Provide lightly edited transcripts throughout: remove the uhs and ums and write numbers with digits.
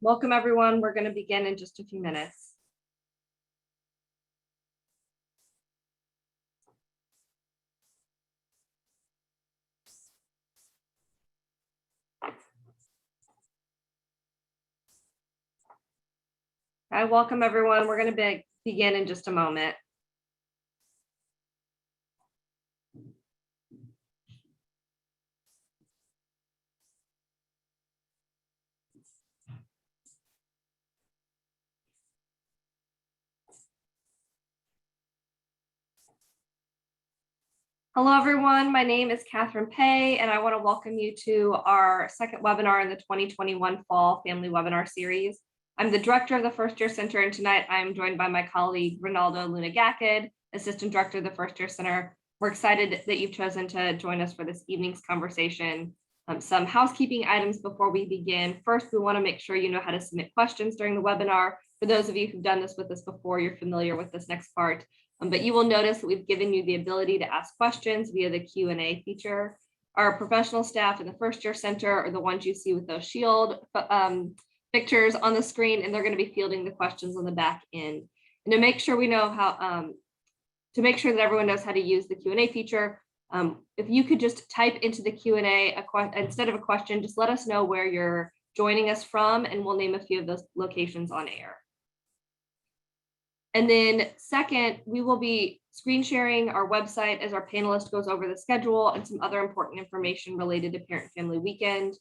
Welcome everyone. We're going to begin in just a few minutes. Hi, welcome everyone. We're going to begin in just a moment. Hello everyone, my name is Catherine Pei and I want to welcome you to our second webinar in the 2021 Fall Family Webinar Series. I'm the director of the First Year Center, and tonight I'm joined by my colleague Renaldo Luna Gacad, Assistant Director of the First Year Center. We're excited that you've chosen to join us for this evening's conversation. Some housekeeping items before we begin. First, we want to make sure you know how to submit questions during the webinar. For those of you who've done this with us before, you're familiar with this next part. But you will notice that we've given you the ability to ask questions via the Q&A feature. Our professional staff in the First Year Center are the ones you see with those shield pictures on the screen, and they're going to be fielding the questions on the back end. And to make sure we know how, to make sure that everyone knows how to use the Q&A feature, if you could just type into the Q&A instead of a question, just let us know where you're joining us from, and we'll name a few of those locations on air. And then second, we will be screen sharing our website as our panelist goes over the schedule and some other important information related to Parent Family Weekend.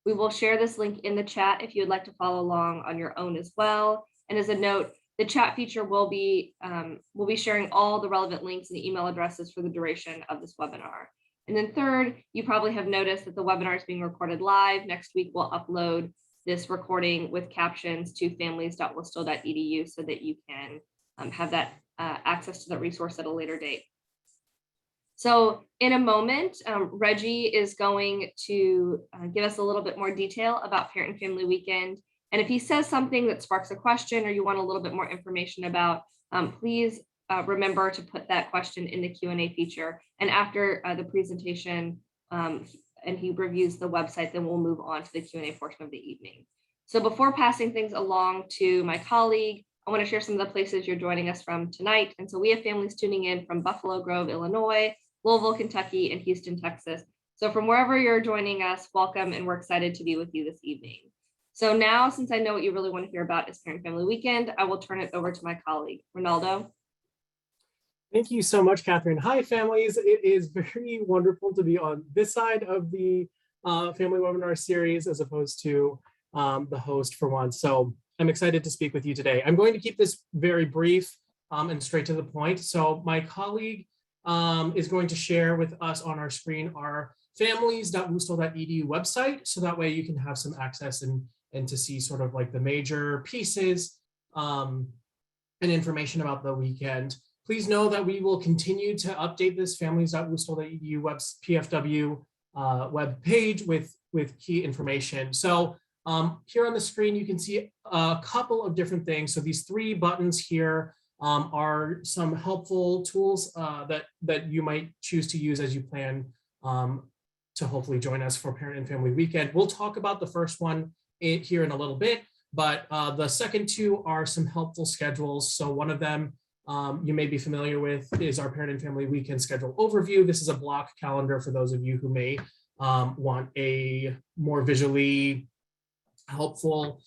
We will share this link in the chat if you would like to follow along on your own as well. And as a note, the chat feature will be sharing all the relevant links and email addresses for the duration of this webinar. And then third, you probably have noticed that the webinar is being recorded live. Next week, we'll upload this recording with captions to families.worcester.edu so that you can have that access to the resource at a later date. So in a moment, Reggie is going to give us a little bit more detail about Parent and Family Weekend. And if he says something that sparks a question or you want a little bit more information about, please remember to put that question in the Q&A feature. And after the presentation and he reviews the website, then we'll move on to the Q&A portion of the evening. So before passing things along to my colleague, I want to share some of the places you're joining us from tonight. And so we have families tuning in from Buffalo Grove, Illinois, Louisville, Kentucky, and Houston, Texas. So from wherever you're joining us, welcome, and we're excited to be with you this evening. So now, since I know what you really want to hear about is Parent Family Weekend, I will turn it over to my colleague, Renaldo. Thank you so much, Catherine. Hi, families. It is very wonderful to be on this side of the family webinar series as opposed to the host for once. So I'm excited to speak with you today. I'm going to keep this very brief and straight to the point. So my colleague is going to share with us on our screen our families.worcester.edu website. So that way you can have some access and to see sort of like the major pieces and information about the weekend. Please know that we will continue to update this families.worcester.edu PFW web page with key information. So here on the screen, you can see a couple of different things. So these three buttons here are some helpful tools that you might choose to use as you plan to hopefully join us for Parent and Family Weekend. We'll talk about the first one here in a little bit, but the second two are some helpful schedules. So one of them you may be familiar with is our Parent and Family Weekend schedule overview. This is a block calendar for those of you who may want a more visually helpful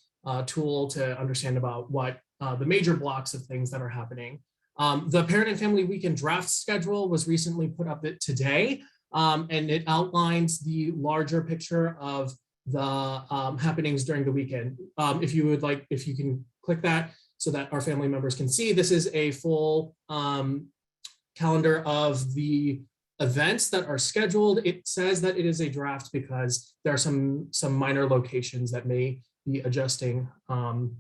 tool to understand about what the major blocks of things that are happening. The Parent and Family Weekend draft schedule was recently put up today, and it outlines the larger picture of the happenings during the weekend. If you can click that so that our family members can see, this is a full calendar of the events that are scheduled. It says that it is a draft because there are some minor locations that may be adjusting on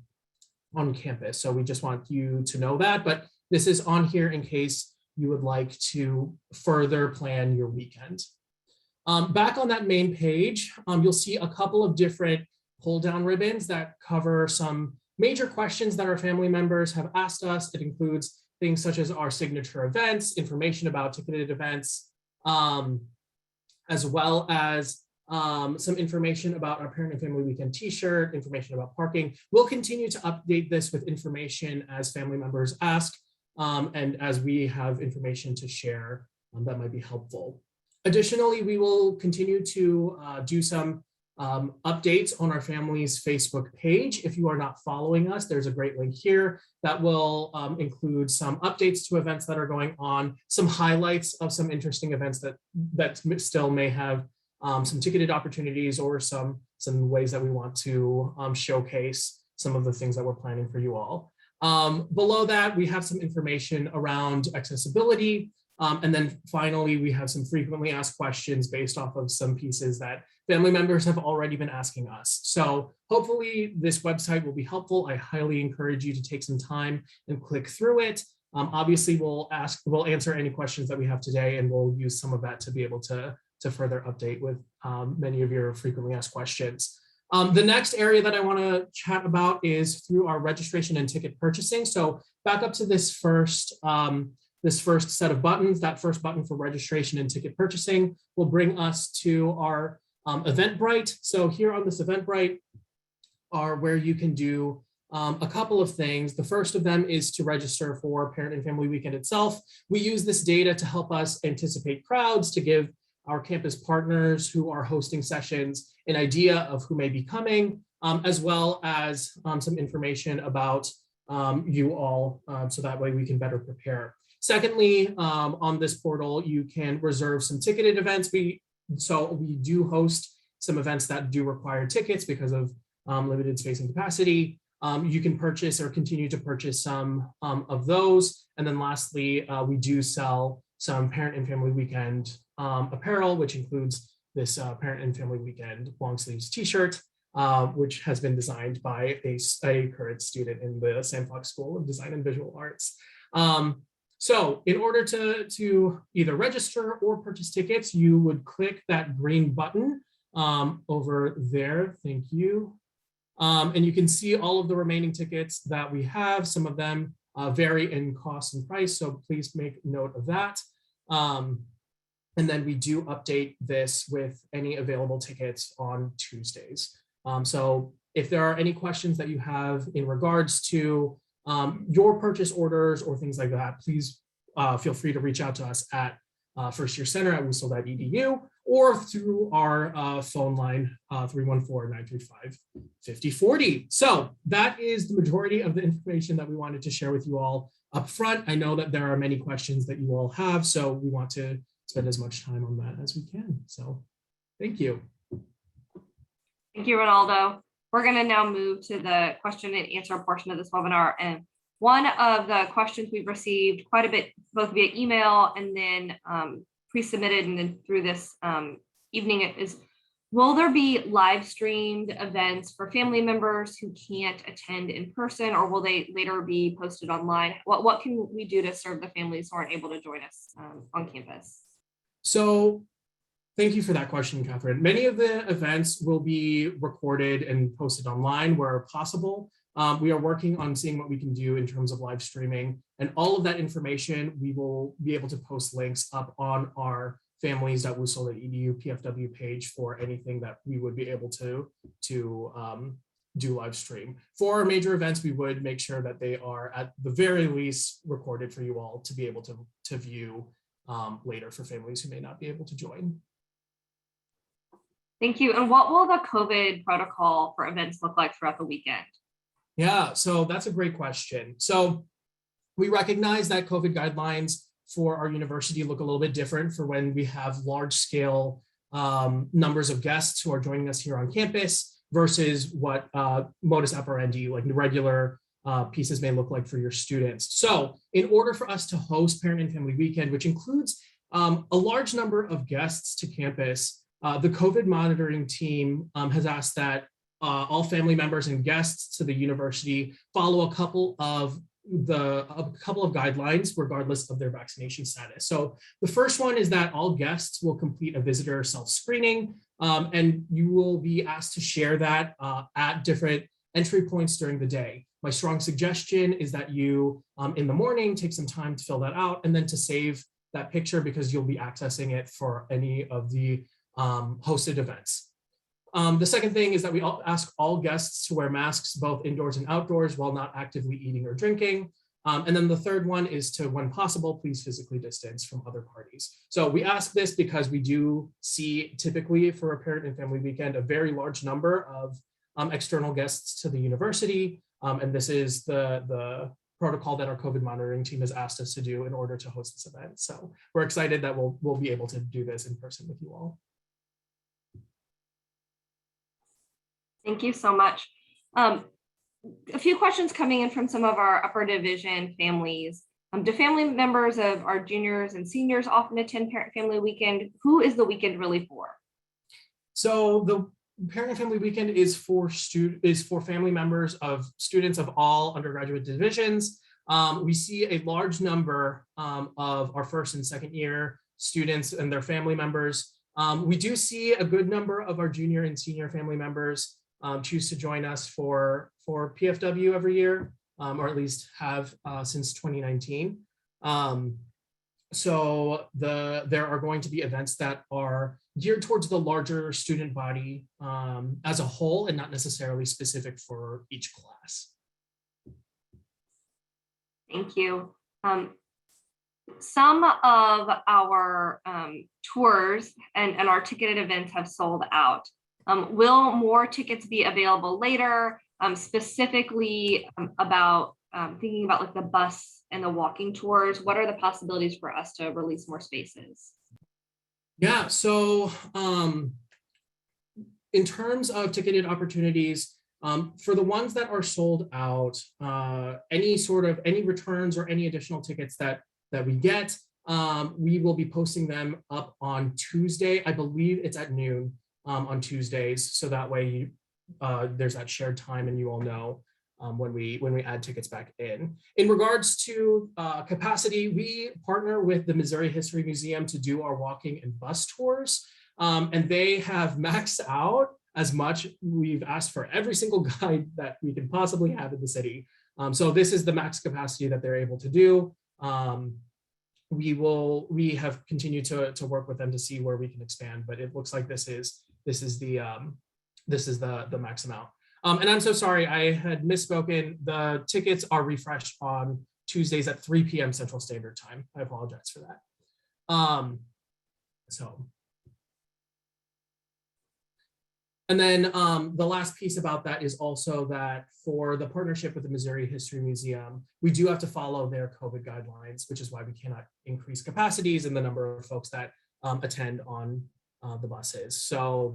campus. So we just want you to know that, but this is on here in case you would like to further plan your weekend. Back on that main page, you'll see a couple of different pull down ribbons that cover some major questions that our family members have asked us. It includes things such as our signature events, information about ticketed events, as well as some information about our Parent and Family Weekend t-shirt, information about parking. We'll continue to update this with information as family members ask and as we have information to share that might be helpful. Additionally, we will continue to do some updates on our family's Facebook page. If you are not following us, there's a great link here that will include some updates to events that are going on, some highlights of some interesting events that still may have some ticketed opportunities or some ways that we want to showcase some of the things that we're planning for you all. Below that, we have some information around accessibility. And then finally, we have some frequently asked questions based off of some pieces that family members have already been asking us. So hopefully this website will be helpful. I highly encourage you to take some time and click through it. Obviously, we'll answer any questions that we have today, and we'll use some of that to be able to further update with many of your frequently asked questions. The next area that I want to chat about is through our registration and ticket purchasing. So back up to this first set of buttons. That first button for registration and ticket purchasing will bring us to our Eventbrite. So here on this Eventbrite are where you can do a couple of things. The first of them is to register for Parent and Family Weekend itself. We use this data to help us anticipate crowds, to give our campus partners who are hosting sessions an idea of who may be coming, as well as some information about you all, so that way we can better prepare. Secondly, on this portal, you can reserve some ticketed events. So we do host some events that do require tickets because of limited space and capacity. You can purchase or continue to purchase some of those. And then lastly, we do sell some Parent and Family Weekend apparel, which includes this Parent and Family Weekend long sleeves t-shirt, which has been designed by a current student in the Sam Fox School of Design and Visual Arts. So in order to either register or purchase tickets, you would click that green button over there. Thank you. And you can see all of the remaining tickets that we have. Some of them vary in cost and price, so please make note of that. And then we do update this with any available tickets on Tuesdays. So if there are any questions that you have in regards to your purchase orders or things like that, please feel free to reach out to us at First Year Center at wusel.edu or through our phone line 314-935-5040. So that is the majority of the information that we wanted to share with you all up front. I know that there are many questions that you all have, so we want to spend as much time on that as we can. So thank you. Thank you, Renaldo. We're going to now move to the question and answer portion of this webinar. And one of the questions we've received quite a bit, both via email and then pre-submitted and then through this evening is, will there be live streamed events for family members who can't attend in person, or will they later be posted online? What can we do to serve the families who aren't able to join us on campus? So thank you for that question, Catherine. Many of the events will be recorded and posted online where possible. We are working on seeing what we can do in terms of live streaming, and all of that information, we will be able to post links up on our families.wusel.edu PFW page for anything that we would be able to do live stream. For our major events, we would make sure that they are at the very least recorded for you all to be able to view later for families who may not be able to join. Thank you. And what will the COVID protocol for events look like throughout the weekend? Yeah, so that's a great question. So we recognize that COVID guidelines for our university look a little bit different for when we have large scale numbers of guests who are joining us here on campus versus what modus operandi, like the regular pieces may look like for your students. So in order for us to host Parent and Family Weekend, which includes a large number of guests to campus, the COVID monitoring team has asked that all family members and guests to the university follow a couple of guidelines regardless of their vaccination status. So the first one is that all guests will complete a visitor self-screening, and you will be asked to share that at different entry points during the day. My strong suggestion is that you in the morning take some time to fill that out and then to save that picture, because you'll be accessing it for any of the hosted events. The second thing is that we ask all guests to wear masks both indoors and outdoors while not actively eating or drinking. And then the third one is to, when possible, please physically distance from other parties. So we ask this because we do see typically for a parent and family weekend, a very large number of external guests to the university. And this is the protocol that our COVID monitoring team has asked us to do in order to host this event. So we're excited that we'll be able to do this in person with you all. Thank you so much. A few questions coming in from some of our upper division families. Do family members of our juniors and seniors often attend parent family weekend? Who is the weekend really for? So the parent and family weekend is for family members of students of all undergraduate divisions. We see a large number of our first and second year students and their family members. We do see a good number of our junior and senior family members choose to join us for PFW every year, or at least have since 2019. So there are going to be events that are geared towards the larger student body as a whole and not necessarily specific for each class. Thank you. Some of our tours and our ticketed events have sold out. Will more tickets be available later? Specifically about thinking about like the bus and the walking tours, what are the possibilities for us to release more spaces? Yeah, so in terms of ticketed opportunities, for the ones that are sold out, any returns or any additional tickets that we get, we will be posting them up on Tuesday. I believe it's at noon on Tuesdays, so that way there's that shared time and you all know when we add tickets back in. In regards to capacity, we partner with the Missouri History Museum to do our walking and bus tours, and they have maxed out as much. We've asked for every single guide that we can possibly have in the city. So this is the max capacity that they're able to do. We have continued to work with them to see where we can expand, but it looks like this is the max amount. And I'm so sorry, I had misspoken. The tickets are refreshed on Tuesdays at 3 p.m. Central Standard Time. I apologize for that. And then the last piece about that is also that for the partnership with the Missouri History Museum, we do have to follow their COVID guidelines, which is why we cannot increase capacities and the number of folks that attend on the buses. So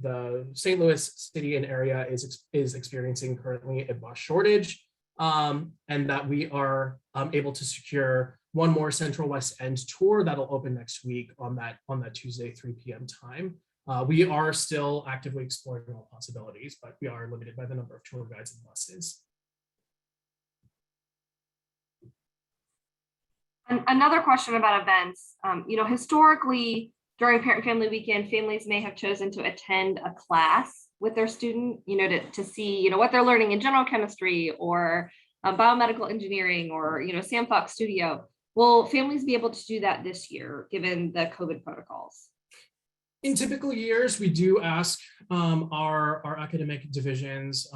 the St. Louis city and area is experiencing currently a bus shortage, and that we are able to secure one more Central West End tour that'll open next week on that Tuesday 3 p.m. time. We are still actively exploring all possibilities, but we are limited by the number of tour guides and buses. Another question about events. Historically, during Parent Family Weekend, families may have chosen to attend a class with their student, to see, what they're learning in general chemistry or biomedical engineering or, Sam Fox Studio. Will families be able to do that this year, given the COVID protocols? In typical years, we do ask our academic divisions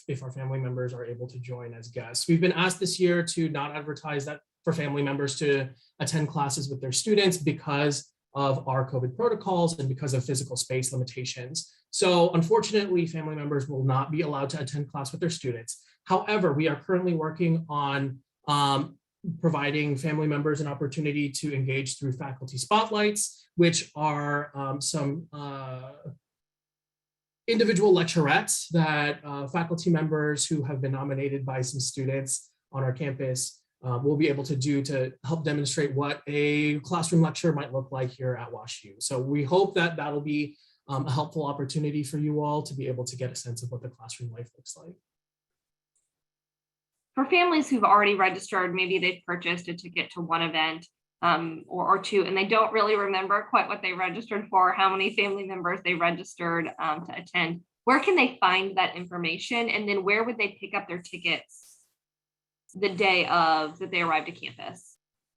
if our family members are able to join as guests. We've been asked this year to not advertise that for family members to attend classes with their students because of our COVID protocols and because of physical space limitations. So unfortunately, family members will not be allowed to attend class with their students. However, we are currently working on providing family members an opportunity to engage through faculty spotlights, which are some individual lecturettes that faculty members who have been nominated by some students on our campus will be able to do to help demonstrate what a classroom lecture might look like here at WashU. So we hope that that'll be a helpful opportunity for you all to be able to get a sense of what the classroom life looks like. For families who've already registered, maybe they've purchased a ticket to one event or two, and they don't really remember quite what they registered for, how many family members they registered to attend. Where can they find that information? And then where would they pick up their tickets the day of that they arrived at campus?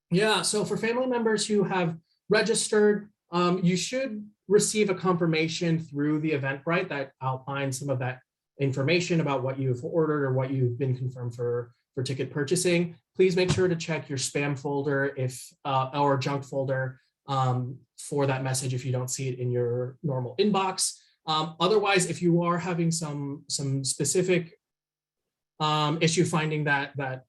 Yeah, so for family members who have registered, you should receive a confirmation through the Eventbrite that outlines some of that information about what you've ordered or what you've been confirmed for ticket purchasing. Please make sure to check your spam folder or junk folder for that message if you don't see it in your normal inbox. Otherwise, if you are having some specific issue finding that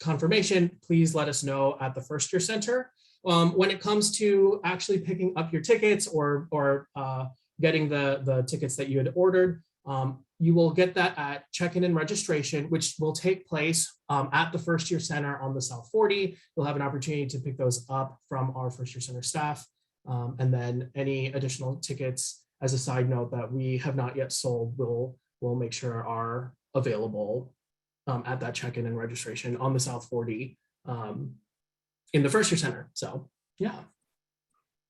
confirmation, please let us know at the First Year Center. When it comes to actually picking up your tickets or getting the tickets that you had ordered, you will get that at check-in and registration, which will take place at the First Year Center on the South 40. You'll have an opportunity to pick those up from our First Year Center staff. And then any additional tickets, as a side note, that we have not yet sold, we'll make sure are available at that check-in and registration on the South 40 in the First Year Center. So yeah.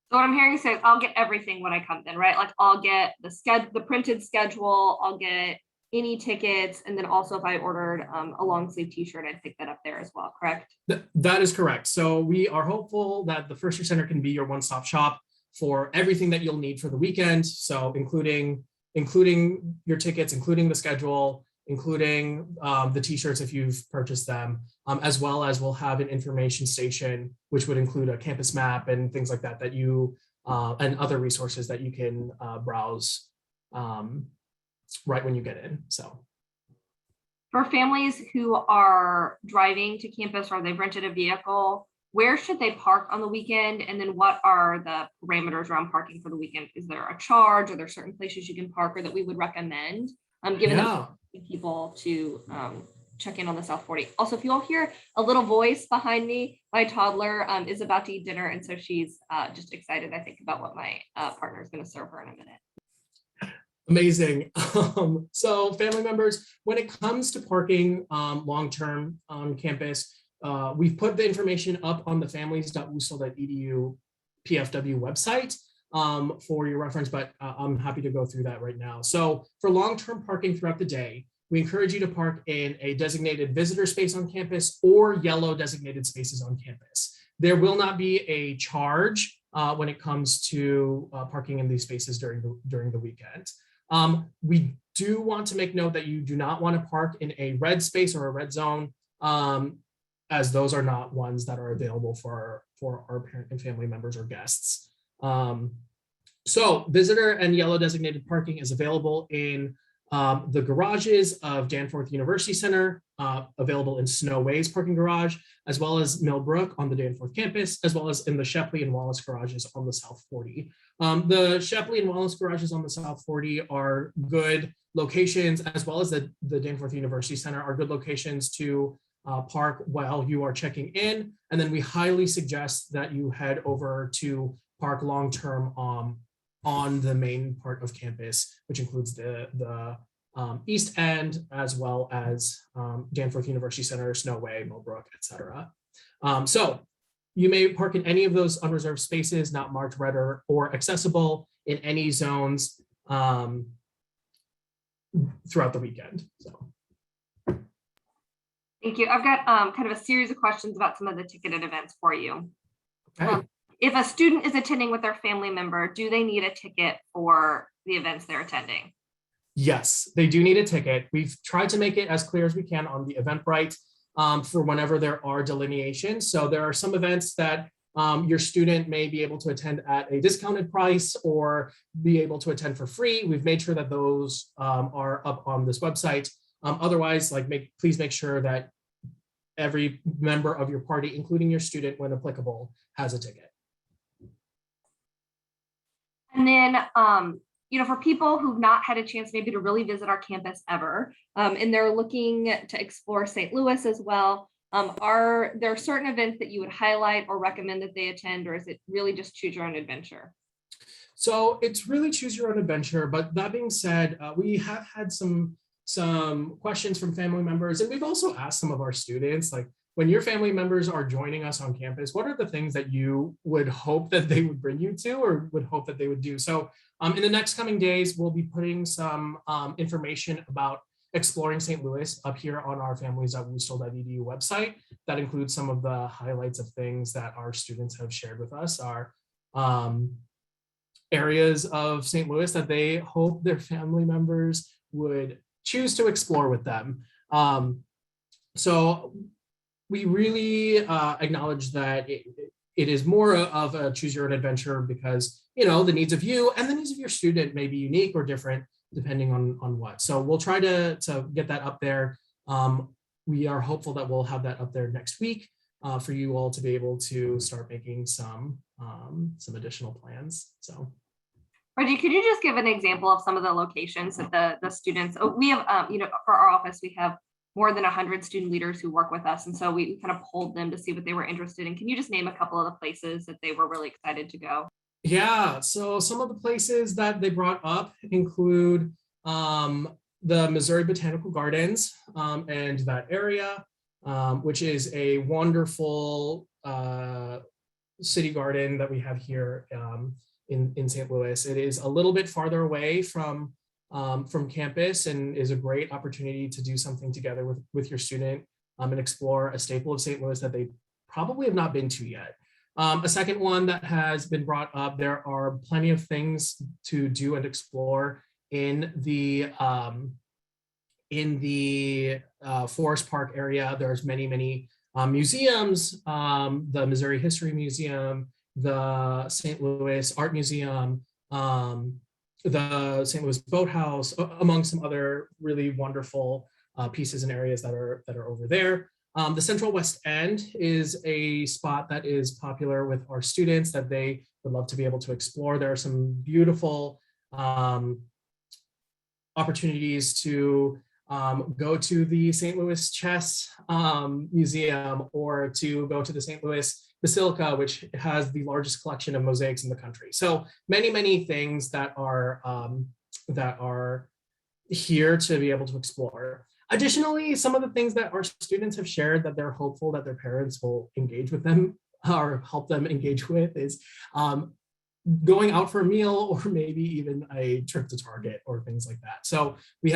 So what I'm hearing you say is I'll get everything when I come in, right? Like I'll get the printed schedule, I'll get any tickets, and then also if I ordered a long sleeve t-shirt, I'd pick that up there as well, correct? That is correct. So we are hopeful that the First Year Center can be your one-stop shop for everything that you'll need for the weekend. So including your tickets, including the schedule, including the t-shirts if you've purchased them, as well as we'll have an information station, which would include a campus map and things like that you and other resources that you can browse right when you get in. So for families who are driving to campus or they've rented a vehicle, where should they park on the weekend? And then what are the parameters around parking for the weekend? Is there a charge? Are there certain places you can park or that we would recommend? Given that people to check in on the South 40. Also, if you all hear a little voice behind me, my toddler is about to eat dinner. And so she's just excited, I think, about what my partner is going to serve her in a minute. Amazing. So family members, when it comes to parking long-term on campus, we've put the information up on the families.wusel.edu PFW website for your reference, but I'm happy to go through that right now. So for long-term parking throughout the day, we encourage you to park in a designated visitor space on campus or yellow designated spaces on campus. There will not be a charge when it comes to parking in these spaces during the weekend. We do want to make note that you do not want to park in a red space or a red zone, as those are not ones that are available for our parent and family members or guests. So visitor and yellow designated parking is available in the garages of Danforth University Center, available in Snow Ways parking garage, as well as Millbrook on the Danforth campus, as well as in the Shepley and Wallace garages on the South 40. The Shepley and Wallace garages on the South 40 are good locations, as well as the Danforth University Center are good locations to park while you are checking in. And then we highly suggest that you head over to park long-term on the main part of campus, which includes the East End, as well as Danforth University Center, Snowway, Millbrook, etc. So you may park in any of those unreserved spaces not marked red or accessible in any zones throughout the weekend. So. Thank you. I've got kind of a series of questions about some of the ticketed events for you. Okay. If a student is attending with their family member, do they need a ticket for the events they're attending? Yes, they do need a ticket. We've tried to make it as clear as we can on the Eventbrite for whenever there are delineations. So there are some events that your student may be able to attend at a discounted price or be able to attend for free. We've made sure that those are up on this website. Otherwise, please make sure that every member of your party, including your student, when applicable, has a ticket. And then, for people who've not had a chance maybe to really visit our campus ever, and they're looking to explore St. Louis as well, are there certain events that you would highlight or recommend that they attend, or is it really just choose your own adventure? So it's really choose your own adventure. But that being said, we have had some questions from family members, and we've also asked some of our students, like, when your family members are joining us on campus, what are the things that you would hope that they would bring you to or would hope that they would do? So in the next coming days, we'll be putting some information about exploring St. Louis up here on our families.wusel.edu website. That includes some of the highlights of things that our students have shared with us. Our areas of St. Louis that they hope their family members would choose to explore with them. So we really acknowledge that it is more of a choose your own adventure because, you know, the needs of you and the needs of your student may be unique or different depending on what. So we'll try to get that up there. We are hopeful that we'll have that up there next week for you all to be able to start making some additional plans. So. Reggie, could you just give an example of some of the locations that the students, we have, you know, for our office, we have more than 100 student leaders who work with us. And so we kind of polled them to see what they were interested in. Can you just name a couple of the places that they were really excited to go? Yeah, so some of the places that they brought up include the Missouri Botanical Gardens and that area, which is a wonderful city garden that we have here in St. Louis. It is a little bit farther away from campus and is a great opportunity to do something together with your student and explore a staple of St. Louis that they probably have not been to yet. A second one that has been brought up, there are plenty of things to do and explore in the Forest Park area. There's many museums, the Missouri History Museum, the St. Louis Art Museum, the St. Louis Boathouse, among some other really wonderful pieces and areas that are over there. The Central West End is a spot that is popular with our students that they would love to be able to explore. There are some beautiful opportunities to go to the St. Louis Chess Museum or to go to the St. Louis Basilica, which has the largest collection of mosaics in the country. So many things that are here to be able to explore. Additionally, some of the things that our students have shared that they're hopeful that their parents will engage with them or help them engage with is going out for a meal or maybe even a trip to Target or things like that. So we'll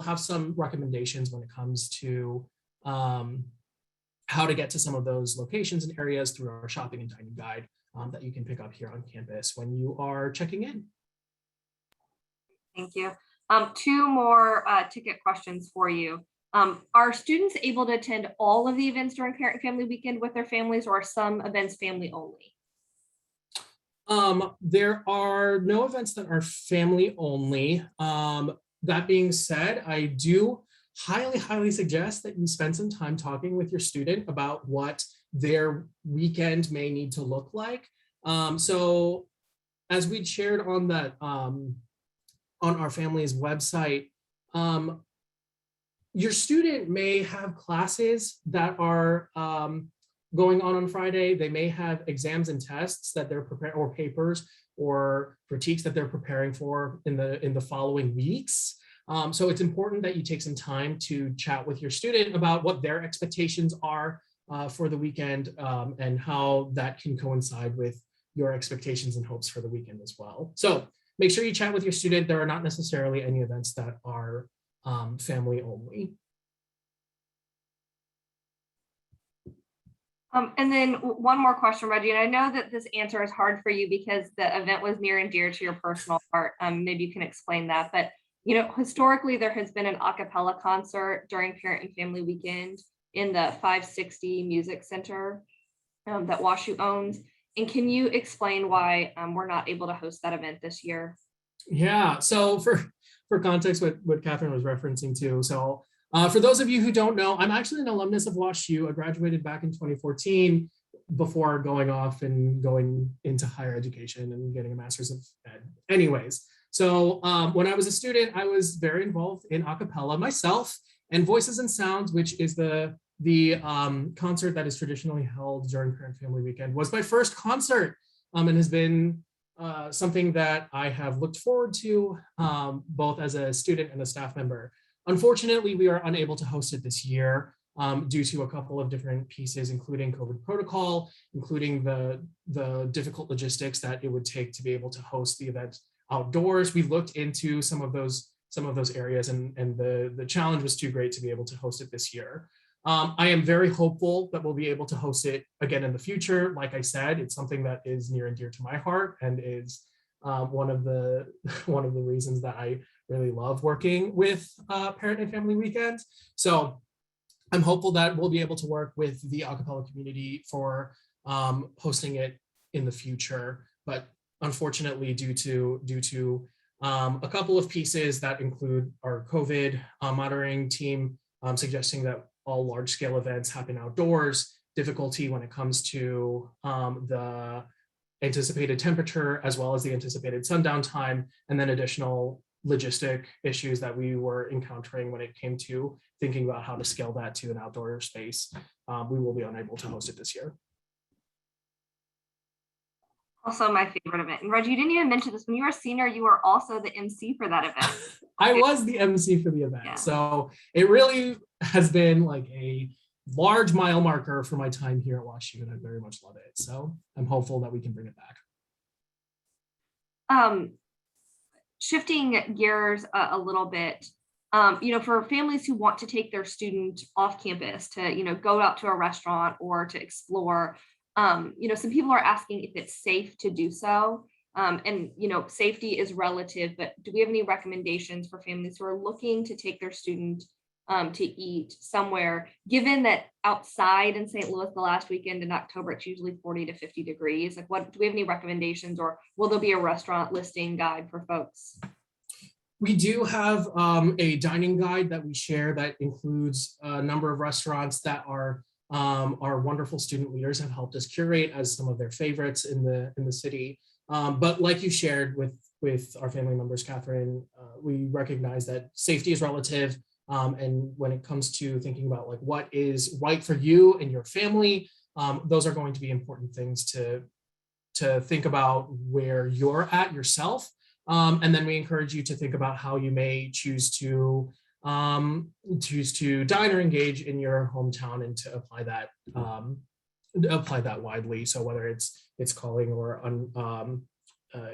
have some recommendations when it comes to how to get to some of those locations and areas through our shopping and dining guide that you can pick up here on campus when you are checking in. Thank you. Two more ticket questions for you. Are students able to attend all of the events during Parent and Family Weekend with their families, or are some events family only? There are no events that are family only. That being said, I do highly suggest that you spend some time talking with your student about what their weekend may need to look like. So as we shared on that on our family's website, your student may have classes that are going on Friday. They may have exams and tests that they're preparing, or papers or critiques that they're preparing for in the following weeks. So it's important that you take some time to chat with your student about what their expectations are for the weekend and how that can coincide with your expectations and hopes for the weekend as well. So make sure you chat with your student. There are not necessarily any events that are family only. And then one more question, Reggie, and I know that this answer is hard for you because the event was near and dear to your personal heart. Maybe you can explain that, but you know, historically there has been an acapella concert during Parent and Family Weekend in the 560 Music Center that WashU owns. And can you explain why we're not able to host that event this year? Yeah, so for context, what Catherine was referencing to, so for those of you who don't know, I'm actually an alumnus of WashU. I graduated back in 2014 before going off and going into higher education and getting a master's of ed. Anyways, so when I was a student, I was very involved in acapella myself, and Voices and Sounds, which is the concert that is traditionally held during Parent Family Weekend, was my first concert and has been something that I have looked forward to both as a student and a staff member. Unfortunately, we are unable to host it this year due to a couple of different pieces, including COVID protocol, including the difficult logistics that it would take to be able to host the event outdoors. We've looked into some of those areas, and the challenge was too great to be able to host it this year. I am very hopeful that we'll be able to host it again in the future. Like I said, it's something that is near and dear to my heart and is one of the reasons that I really love working with Parent and Family Weekend. So I'm hopeful that we'll be able to work with the Acapella community for hosting it in the future. But unfortunately, due to a couple of pieces that include our COVID monitoring team suggesting that all large-scale events happen outdoors, difficulty when it comes to the anticipated temperature as well as the anticipated sundown time, and then additional logistic issues that we were encountering when it came to thinking about how to scale that to an outdoor space, we will be unable to host it this year. Also my favorite event. And Reggie, you didn't even mention this. When you were a senior, you were also the MC for that event. I was the MC for the event. Yeah. So it really has been like a large mile marker for my time here at WashU, and I very much love it. So I'm hopeful that we can bring it back. Shifting gears a little bit, for families who want to take their student off campus to, go out to a restaurant or to explore, some people are asking if it's safe to do so. And safety is relative, but do we have any recommendations for families who are looking to take their student to eat somewhere, given that outside in St. Louis the last weekend in October, it's usually 40 to 50 degrees? Like, what do we have any recommendations, or will there be a restaurant listing guide for folks? We do have a dining guide that we share that includes a number of restaurants that our wonderful student leaders have helped us curate as some of their favorites in the city. But like you shared with our family members, Catherine, we recognize that safety is relative. And when it comes to thinking about like what is right for you and your family, those are going to be important things to think about where you're at yourself. And then we encourage you to think about how you may choose to dine or engage in your hometown and to apply that widely. So whether it's calling or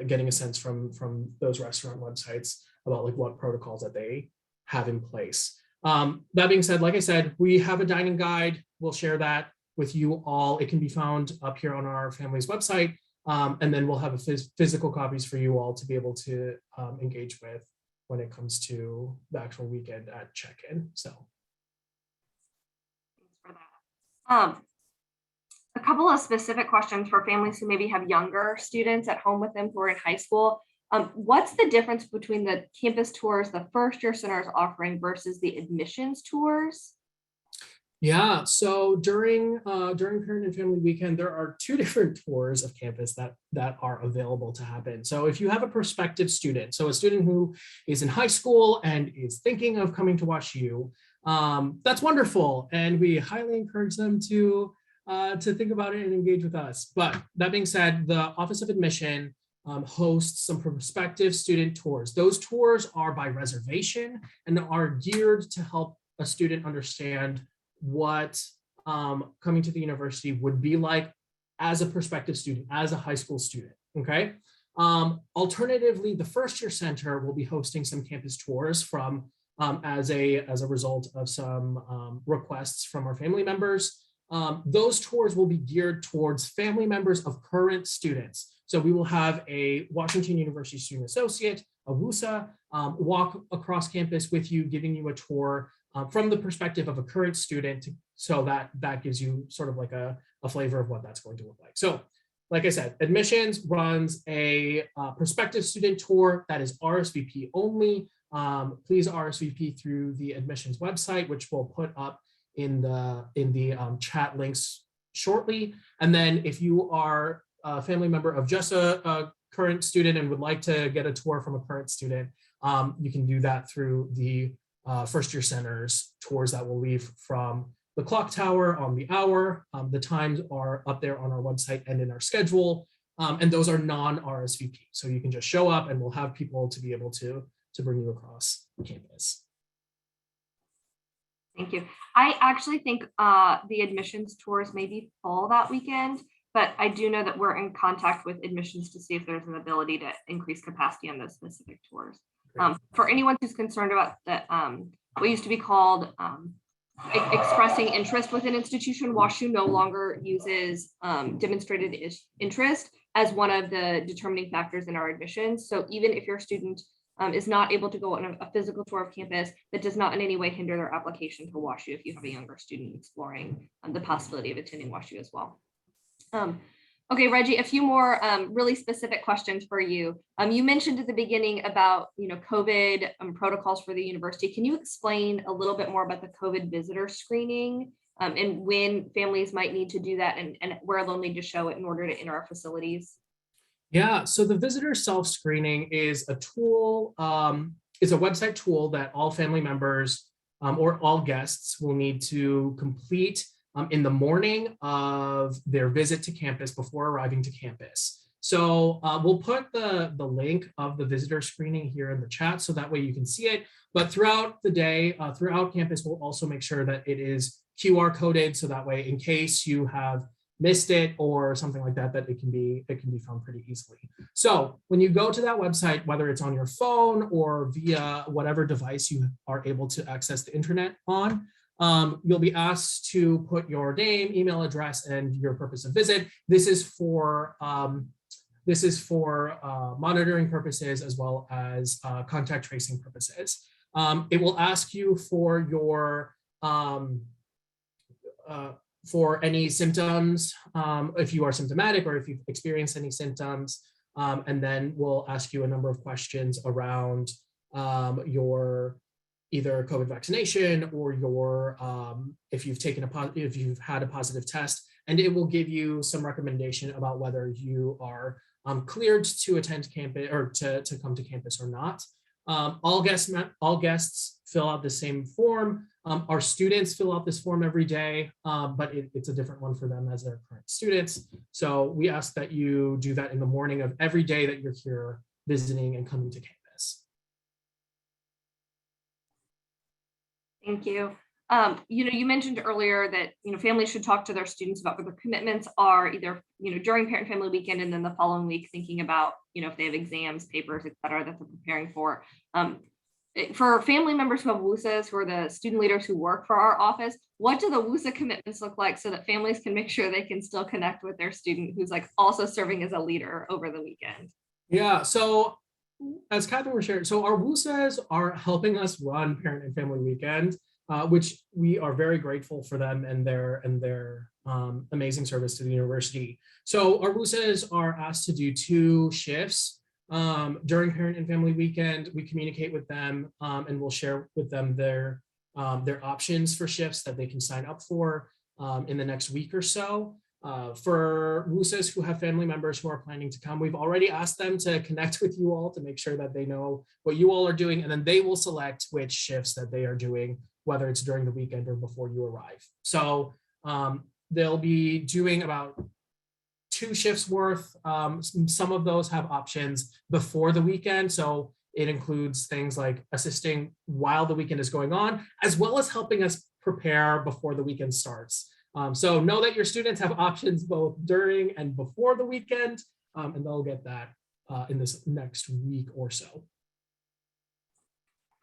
getting a sense from those restaurant websites about like what protocols that they have in place. That being said, like I said, we have a dining guide. We'll share that with you all. It can be found up here on our family's website. And then we'll have physical copies for you all to be able to engage with when it comes to the actual weekend at check-in. So thanks for that. A couple of specific questions for families who maybe have younger students at home with them who are in high school. What's the difference between the campus tours the first year center is offering versus the admissions tours? Yeah, so during Parent and Family Weekend, there are two different tours of campus that are available to happen. So if you have a prospective student, so a student who is in high school and is thinking of coming to WashU, that's wonderful, and we highly encourage them to think about it and engage with us. But that being said, the Office of Admission hosts some prospective student tours. Those tours are by reservation and are geared to help a student understand what coming to the university would be like as a prospective student, as a high school student, okay? Alternatively, the first year center will be hosting some campus tours from as a result of some requests from our family members. Those tours will be geared towards family members of current students. So we will have a Washington University student associate, a WUSA, walk across campus with you, giving you a tour from the perspective of a current student, so that gives you sort of like a flavor of what that's going to look like. So like I said, admissions runs a prospective student tour that is RSVP only. Please RSVP through the admissions website, which we'll put up in the chat links shortly. And then if you are a family member of just a current student and would like to get a tour from a current student, you can do that through the first year centers tours that will leave from the clock tower on the hour. The times are up there on our website and in our schedule. And those are non-RSVP. So you can just show up and we'll have people to be able to bring you across campus. Thank you. I actually think the admissions tours may be full that weekend, but I do know that we're in contact with admissions to see if there's an ability to increase capacity on those specific tours. For anyone who's concerned about what used to be called expressing interest with an institution, WashU no longer uses demonstrated interest as one of the determining factors in our admissions. So even if your student is not able to go on a physical tour of campus, that does not in any way hinder their application to WashU if you have a younger student exploring the possibility of attending WashU as well. Okay, Reggie, a few more really specific questions for you. You mentioned at the beginning about COVID protocols for the university. Can you explain a little bit more about the COVID visitor screening and when families might need to do that and where they'll need to show it in order to enter our facilities? Yeah, so the visitor self-screening is a tool, it's a website tool that all family members or all guests will need to complete in the morning of their visit to campus before arriving to campus. So we'll put the link of the visitor screening here in the chat so that way you can see it. But throughout the day, throughout campus, we'll also make sure that it is QR coded so that way in case you have missed it or something like that, that it can be found pretty easily. So when you go to that website, whether it's on your phone or via whatever device you are able to access the internet on, you'll be asked to put your name, email address, and your purpose of visit. This is for monitoring purposes as well as contact tracing purposes. It will ask you for your for any symptoms, if you are symptomatic or if you've experienced any symptoms, and then we'll ask you a number of questions around your either COVID vaccination or your if you've had a positive test, and it will give you some recommendation about whether you are cleared to attend campus or to come to campus or not. All guests fill out the same form. Our students fill out this form every day, but it's a different one for them as their current students. So we ask that you do that in the morning of every day that you're here visiting and coming to campus. Thank you. You mentioned earlier that families should talk to their students about what their commitments are, either during parent family weekend and then the following week, thinking about if they have exams, papers, et cetera, that they're preparing for. For family members who have WUSAs, who are the student leaders who work for our office, what do the WUSA commitments look like so that families can make sure they can still connect with their student who's also serving as a leader over the weekend? Yeah, so as Catherine was sharing, so our WUSAs are helping us run Parent and Family Weekend, which we are very grateful for them and their amazing service to the university. So our WUSAs are asked to do 2 shifts during Parent and Family Weekend. We communicate with them and we'll share with them their options for shifts that they can sign up for in the next week or so. For WUSAs who have family members who are planning to come, we've already asked them to connect with you all to make sure that they know what you all are doing, and then they will select which shifts that they are doing, whether it's during the weekend or before you arrive. So they'll be doing about 2 shifts worth. Some of those have options before the weekend. So it includes things like assisting while the weekend is going on, as well as helping us prepare before the weekend starts. So know that your students have options both during and before the weekend, and they'll get that in this next week or so.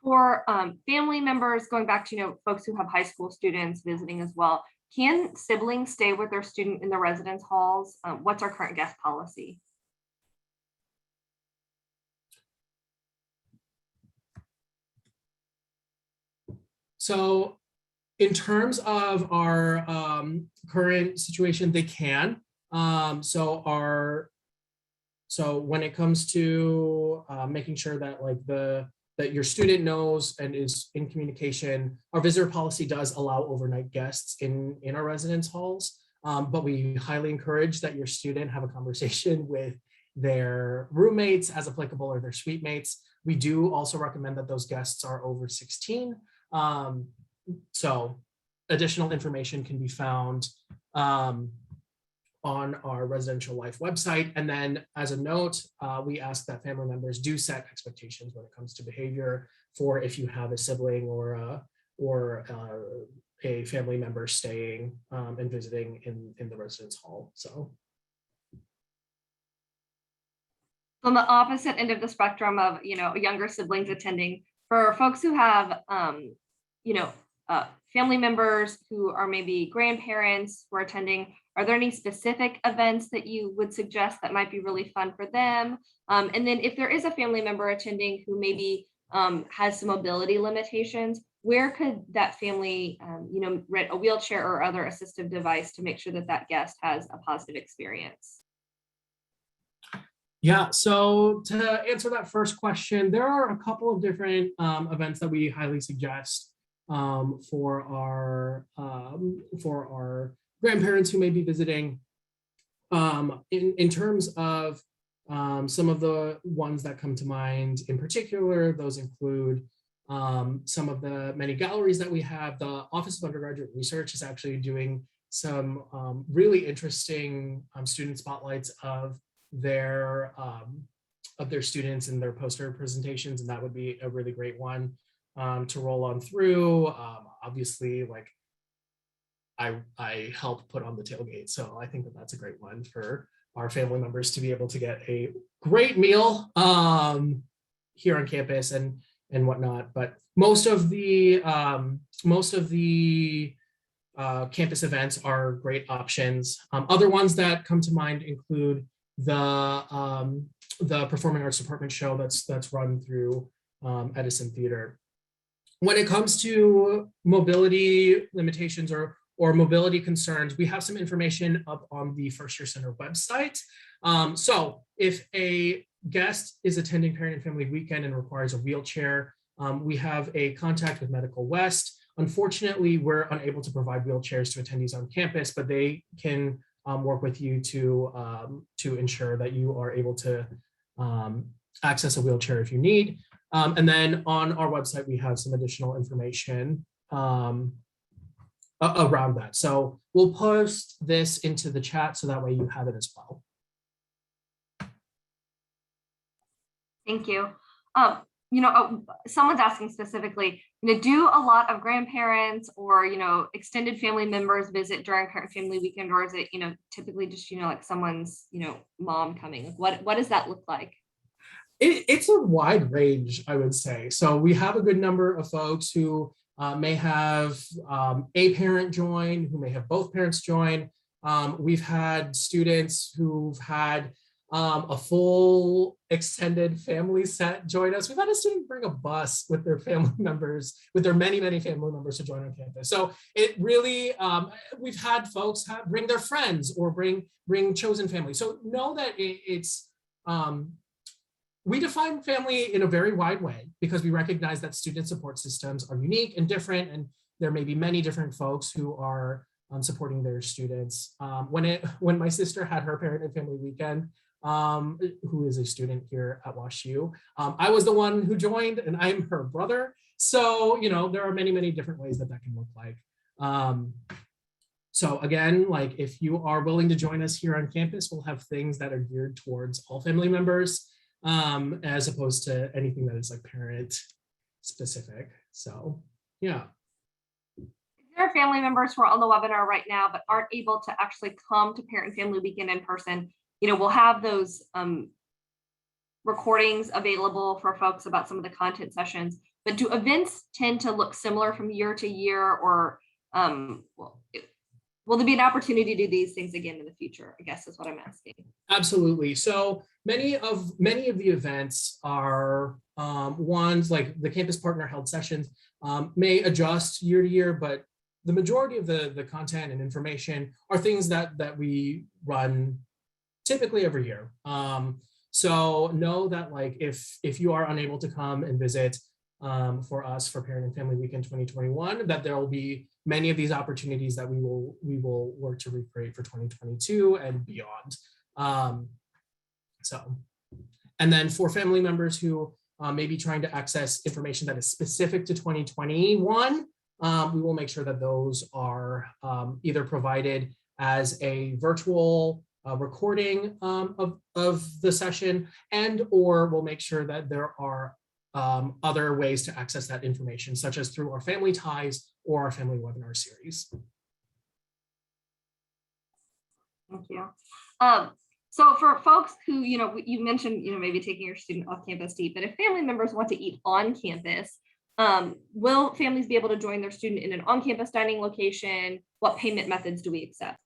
For family members, going back to folks who have high school students visiting as well, can siblings stay with their student in the residence halls? What's our current guest policy? So in terms of our current situation, they can. So when it comes to making sure that that your student knows and is in communication, our visitor policy does allow overnight guests in our residence halls, but we highly encourage that your student have a conversation with their roommates as applicable or their suite mates. We do also recommend that those guests are over 16. So additional information can be found on our Residential Life website. And then as a note, we ask that family members do set expectations when it comes to behavior for if you have a sibling or a family member staying and visiting in the residence hall. So on the opposite end of the spectrum of younger siblings attending, for folks who have family members who are maybe grandparents who are attending, are there any specific events that you would suggest that might be really fun for them? And then if there is a family member attending who maybe has some mobility limitations, where could that family, rent a wheelchair or other assistive device to make sure that that guest has a positive experience? Yeah, so to answer that first question, there are a couple of different events that we highly suggest for our grandparents who may be visiting. In terms of some of the ones that come to mind in particular, those include some of the many galleries that we have. The Office of Undergraduate Research is actually doing some really interesting student spotlights of their students and their poster presentations, and that would be a really great one to roll on through. Obviously, like I help put on the tailgate, so I think that that's a great one for our family members to be able to get a great meal here on campus and whatnot. But most of the campus events are great options. Other ones that come to mind include the Performing Arts Department show that's run through Edison Theater. When it comes to mobility limitations or mobility concerns, we have some information up on the First Year Center website. So if a guest is attending Parent and Family Weekend and requires a wheelchair, we have a contact with Medical West. Unfortunately, we're unable to provide wheelchairs to attendees on campus, but they can work with you to ensure that you are able to access a wheelchair if you need. And then on our website, we have some additional information around that. So we'll post this into the chat so that way you have it as well. Thank you. Someone's asking specifically, do a lot of grandparents or, extended family members visit during Parent Family Weekend, or is it, typically just, like someone's, mom coming? What does that look like? It's a wide range, I would say. So we have a good number of folks who may have a parent join, who may have both parents join. We've had students who've had a full extended family set join us. We've had a student bring a bus with their family members, with their many, many family members to join on campus. So it really, we've had folks bring their friends or bring chosen family. So know that it's, we define family in a very wide way because we recognize that student support systems are unique and different, and there may be many different folks who are supporting their students. When my sister had her Parent and Family Weekend, who is a student here at WashU, I was the one who joined, and I'm her brother. So, there are many, many different ways that can look like. So again, like if you are willing to join us here on campus, we'll have things that are geared towards all family members, as opposed to anything that is like parent specific. So, yeah. There are family members who are on the webinar right now, but aren't able to actually come to Parent and Family Weekend in person. We'll have those recordings available for folks about some of the content sessions, but do events tend to look similar from year to year, or will there be an opportunity to do these things again in the future, I guess is what I'm asking. Absolutely. So many of the events are ones like the campus partner held sessions may adjust year to year, but the majority of the content and information are things that we run typically every year. So know that like if you are unable to come and visit for us for Parent and Family Weekend 2021, that there will be many of these opportunities that we will work to recreate for 2022 and beyond. And then for family members who may be trying to access information that is specific to 2021, we will make sure that those are either provided as a virtual recording of the session, and or we'll make sure that there are other ways to access that information, such as through our Family Ties or our family webinar series. Thank you. So for folks who, you mentioned, maybe taking your student off campus to eat, but if family members want to eat on campus, Will families be able to join their student in an on-campus dining location? What payment methods do we accept?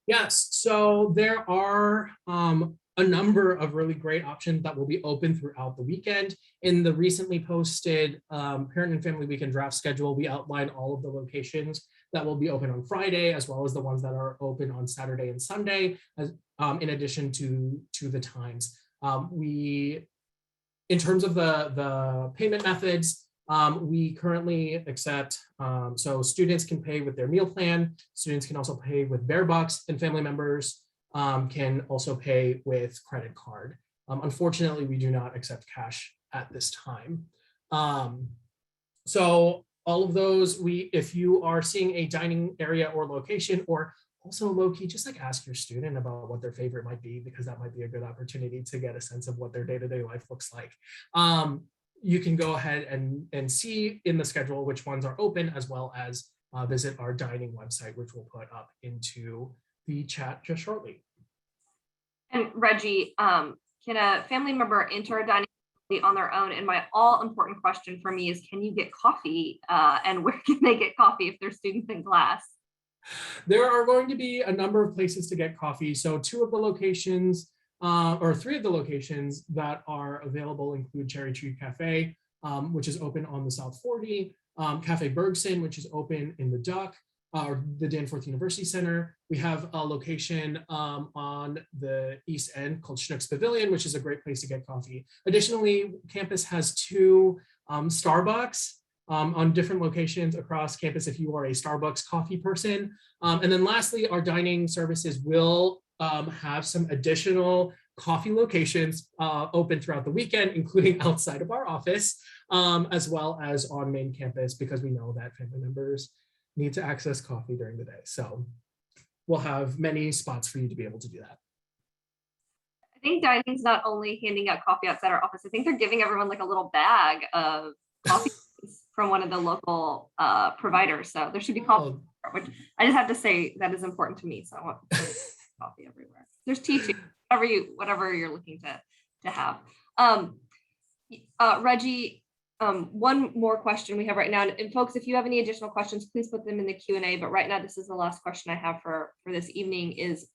Yes, so there are a number of really great options that will be open throughout the weekend. In the recently posted Parent and Family Weekend draft schedule, we outline all of the locations that will be open on Friday, as well as the ones that are open on Saturday and Sunday, as, in addition to the times. In terms of the payment methods, we currently accept, so students can pay with their meal plan, students can also pay with Bear Bucks, and family members can also pay with credit card. Unfortunately, we do not accept cash at this time. So all of those, if you are seeing a dining area or location, or also low-key, just like ask your student about what their favorite might be, because that might be a good opportunity to get a sense of what their day-to-day life looks like. You can go ahead and see in the schedule which ones are open, as well as visit our dining website, which we'll put up into the chat just shortly. And Reggie, can a family member enter a dining on their own? And my all important question for me is, can you get coffee, and where can they get coffee if they're students in class? There are going to be a number of places to get coffee. So two of the locations, or three of the locations that are available include Cherry Tree Cafe, which is open on the South 40, Cafe Bergson, which is open in the Duck, or the Danforth University Center. We have a location on the East End called Schnucks Pavilion, which is a great place to get coffee. Additionally, campus has two Starbucks on different locations across campus if you are a Starbucks coffee person. And then lastly, our dining services will have some additional coffee locations open throughout the weekend, including outside of our office, as well as on main campus, because we know that family members need to access coffee during the day. So we'll have many spots for you to be able to do that. I think dining's not only handing out coffee outside our office, I think they're giving everyone like a little bag of coffee from one of the local providers. So there should be coffee, which I just have to say that is important to me. So I want coffee everywhere. There's tea too, whatever you're looking to have. Reggie, one more question we have right now, and folks, if you have any additional questions, please put them in the Q&A. But right now, this is the last question I have for this evening. Is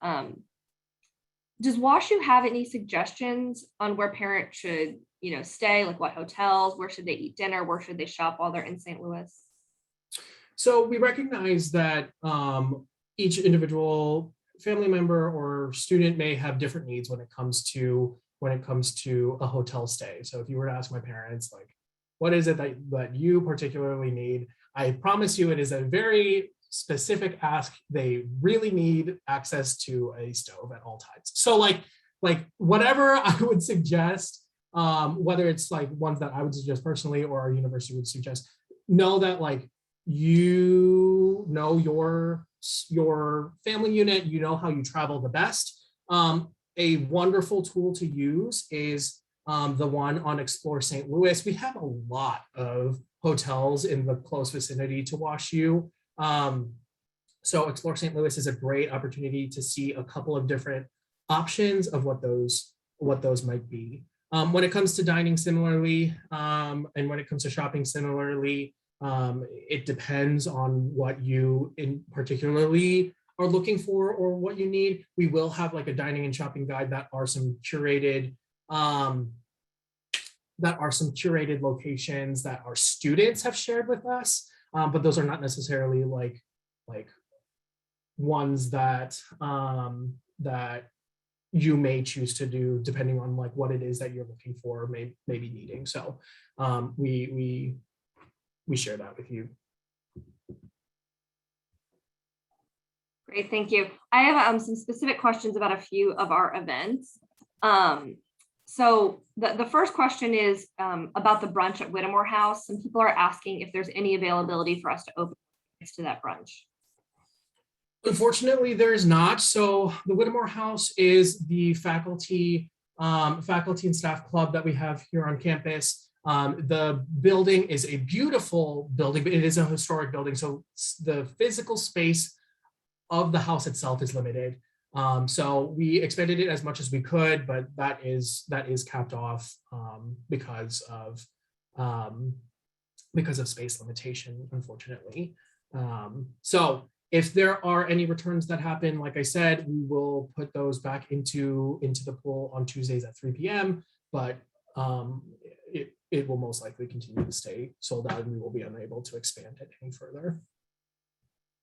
does WashU have any suggestions on where parents should stay, like what hotels, where should they eat dinner, where should they shop while they're in St. Louis? So we recognize that each individual family member or student may have different needs when it comes to a hotel stay. So if you were to ask my parents, like, what is it that you particularly need? I promise you it is a very specific ask. They really need access to a stove at all times. So like whatever I would suggest, whether it's like ones that I would suggest personally or our university would suggest, know that like you know your family unit, you know how you travel the best. A wonderful tool to use is the one on Explore St. Louis. We have a lot of hotels in the close vicinity to WashU. So Explore St. Louis is a great opportunity to see a couple of different options of what those might be. When it comes to dining similarly, and when it comes to shopping similarly, it depends on what you in particularly are looking for or what you need. We will have like a dining and shopping guide that are some curated locations that our students have shared with us, but those are not necessarily like ones that that you may choose to do depending on like what it is that you're looking for, maybe needing. So we share that with you. Great, thank you. I have some specific questions about a few of our events. So the first question is about the brunch at Whittemore House. Some people are asking if there's any availability for us to open next to that brunch. Unfortunately, there is not. So the Whittemore House is the faculty and staff club that we have here on campus. The building is a beautiful building, but it is a historic building. So the physical space of the house itself is limited. So we expanded it as much as we could, but that is capped off because of because of space limitation, unfortunately. So if there are any returns that happen, like I said, we will put those back into the pool on Tuesdays at 3 p.m. But it will most likely continue to stay sold out, and we will be unable to expand it any further.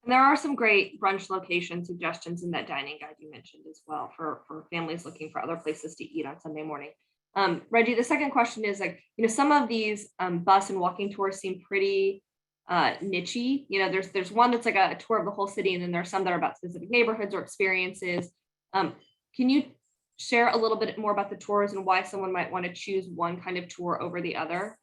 And there are some great brunch location suggestions in that dining guide you mentioned as well for families looking for other places to eat on Sunday morning. Reggie, the second question is like, some of these bus and walking tours seem pretty nichey. There's one that's like a tour of the whole city, and then there's some that are about specific neighborhoods or experiences. Can you share a little bit more about the tours and why someone might want to choose one kind of tour over the other?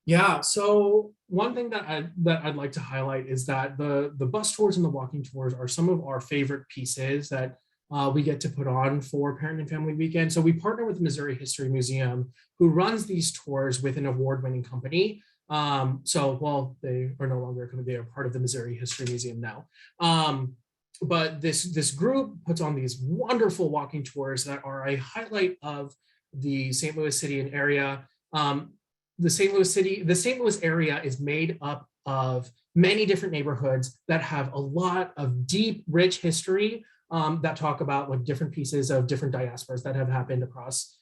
Yeah, so one thing that I'd like to highlight is that the bus tours and the walking tours are some of our favorite pieces that we get to put on for Parent and Family Weekend. So we partner with the Missouri History Museum, who runs these tours with an award-winning company. Well, they are no longer a company, they are part of the Missouri History Museum now. But this group puts on these wonderful walking tours that are a highlight of the St. Louis city and area. The St. Louis area is made up of many different neighborhoods that have a lot of deep, rich history that talk about like different pieces of different diasporas that have happened across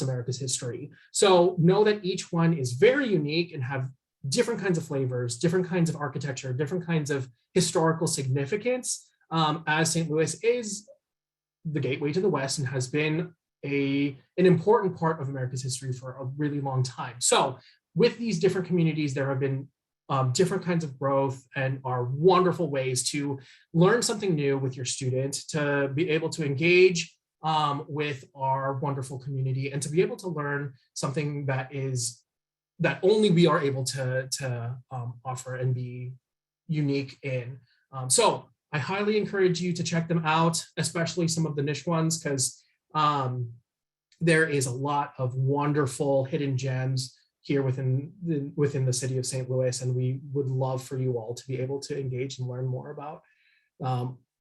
America's history. So know that each one is very unique and have different kinds of flavors, different kinds of architecture, different kinds of historical significance, as St. Louis is the gateway to the West and has been an important part of America's history for a really long time. So with these different communities, there have been different kinds of growth and are wonderful ways to learn something new with your student, to be able to engage with our wonderful community, and to be able to learn something that only we are able to offer and be unique in. So I highly encourage you to check them out, especially some of the niche ones, because there is a lot of wonderful hidden gems here within the city of St. Louis, and we would love for you all to be able to engage and learn more about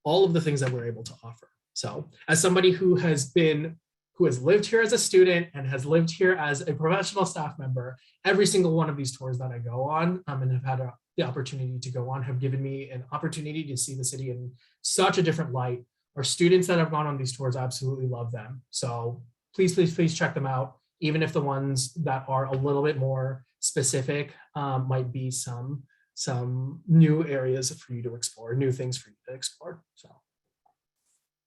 all of the things that we're able to offer. So as somebody who has lived here as a student and has lived here as a professional staff member, every single one of these tours that I go on and have had the opportunity to go on have given me an opportunity to see the city in such a different light. Our students that have gone on these tours absolutely love them. So please, please, please check them out, even if the ones that are a little bit more specific might be some new areas for you to explore, new things for you to explore. So.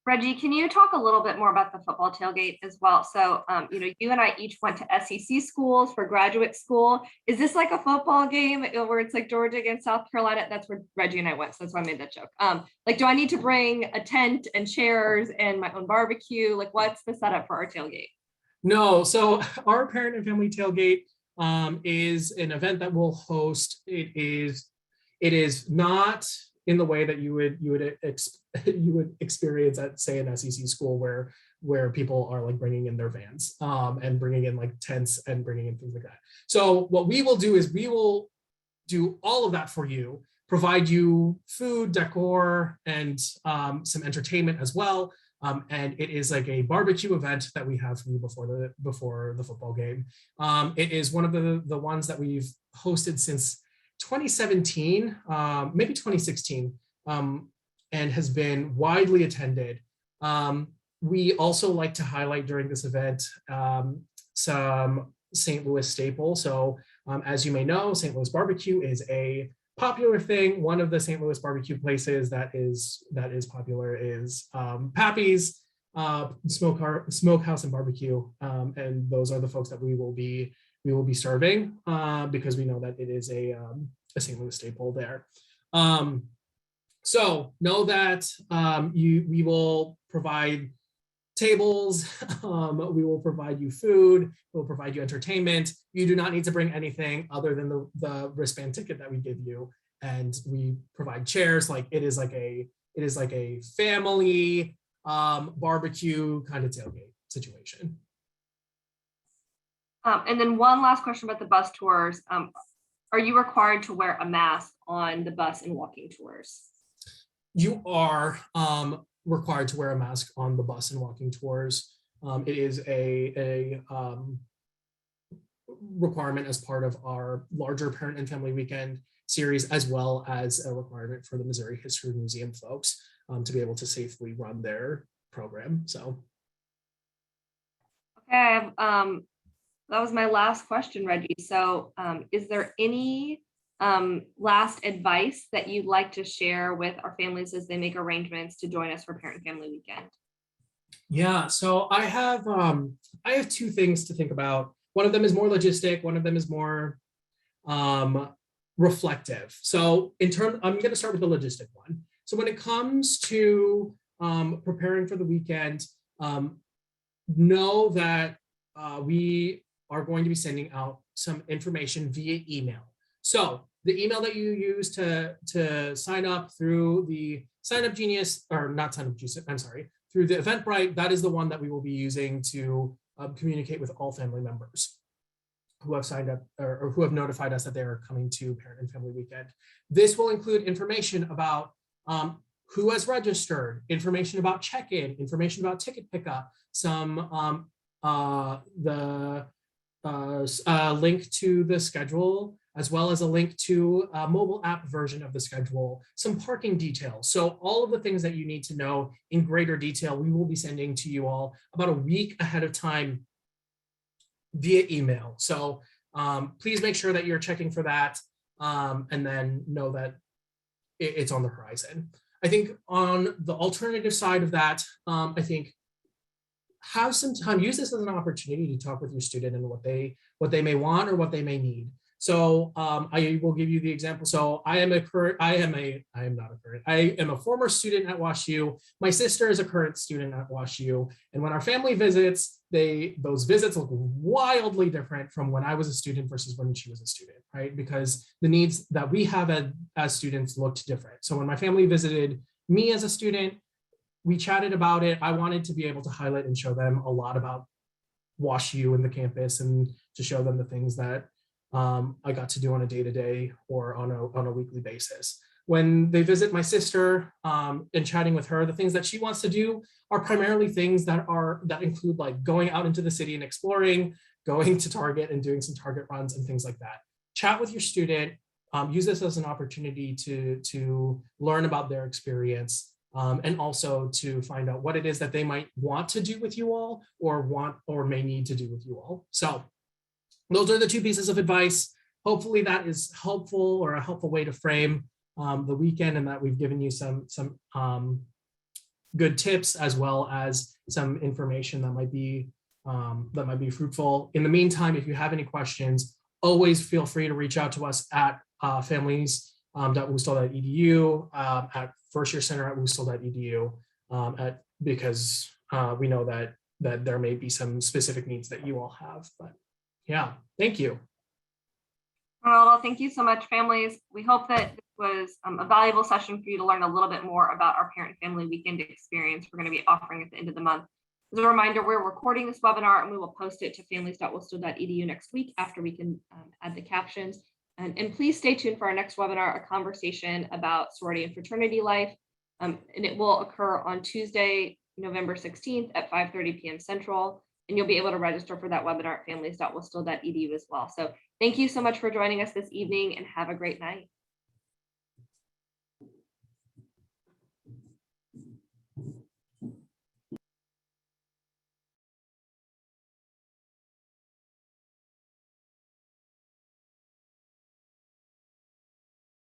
Reggie, can you talk a little bit more about the football tailgate as well? So, you and I each went to SEC schools for graduate school. Is this like a football game where it's like Georgia against South Carolina? That's where Reggie and I went, so that's why I made that joke. Do I need to bring a tent and chairs and my own barbecue? Like, what's the setup for our tailgate? No, so our Parent and Family Tailgate is an event that we'll host. It is not in the way that you would experience at, say, an SEC school where people are like bringing in their vans and bringing in like tents and bringing in things like that. So what we will do is we will do all of that for you, provide you food, decor, and some entertainment as well. And it is like a barbecue event that we have for you before the football game. It is one of the ones that we've hosted since 2017, maybe 2016, and has been widely attended. We also like to highlight during this event some St. Louis staples. So as you may know, St. Louis barbecue is a popular thing. One of the St. Louis barbecue places that is popular is Pappy's Smokehouse and Barbecue, and those are the folks that we will be serving because we know that it is a St. Louis staple there. So know that we will provide tables, we will provide you food, we'll provide you entertainment. You do not need to bring anything other than the wristband ticket that we give you, and we provide chairs. Like it is like a family barbecue kind of tailgate situation. And then one last question about the bus tours. Are you required to wear a mask on the bus and walking tours? You are required to wear a mask on the bus and walking tours. It is a requirement as part of our larger Parent and Family Weekend series, as well as a requirement for the Missouri History Museum folks to be able to safely run their program. So. Okay, that was my last question, Reggie. So is there any last advice that you'd like to share with our families as they make arrangements to join us for Parent and Family Weekend? Yeah, so I have two things to think about. One of them is more logistic, one of them is more reflective. So I'm going to start with the logistic one. So when it comes to preparing for the weekend, know that we are going to be sending out some information via email. So the email that you use to sign up through the Sign Up Genius, or not Sign Up Genius, I'm sorry, through the Eventbrite, that is the one that we will be using to communicate with all family members who have signed up or who have notified us that they are coming to Parent and Family Weekend. This will include information about who has registered, information about check-in, information about ticket pickup, some link to the schedule, as well as a link to a mobile app version of the schedule, some parking details. So all of the things that you need to know in greater detail, we will be sending to you all about a week ahead of time via email. So please make sure that you're checking for that and then know that it's on the horizon. I think on the alternative side of that, I think have some time, use this as an opportunity to talk with your student and what they may want or what they may need. So I will give you the example. So I am a former student at WashU. My sister is a current student at WashU. And when our family visits, those visits look wildly different from when I was a student versus when she was a student, right? Because the needs that we have as students looked different. So when my family visited me as a student, we chatted about it. I wanted to be able to highlight and show them a lot about WashU and the campus, and to show them the things that I got to do on a day-to-day or on a weekly basis. When they visit my sister and chatting with her, the things that she wants to do are primarily things that include like going out into the city and exploring, going to Target and doing some Target runs and things like that. Chat with your student, use this as an opportunity to learn about their experience. And also to find out what it is that they might want to do with you all or may need to do with you all. So those are the two pieces of advice. Hopefully that is helpful or a helpful way to frame the weekend, and that we've given you some good tips as well as some information that might be fruitful. In the meantime, if you have any questions, always feel free to reach out to us at families.woostal.edu, at First Year Center at woostal.edu, because we know that there may be some specific needs that you all have. But yeah, thank you. Well, thank you so much, families. We hope that this was a valuable session for you to learn a little bit more about our Parent Family Weekend experience we're going to be offering at the end of the month. As a reminder, we're recording this webinar and we will post it to families.woostal.edu next week after we can add the captions. And please stay tuned for our next webinar, a conversation about sorority and fraternity life. And it will occur on Tuesday, November 16th at 5:30 p.m. Central. And you'll be able to register for that webinar at families.woostal.edu as well. So thank you so much for joining us this evening and have a great night.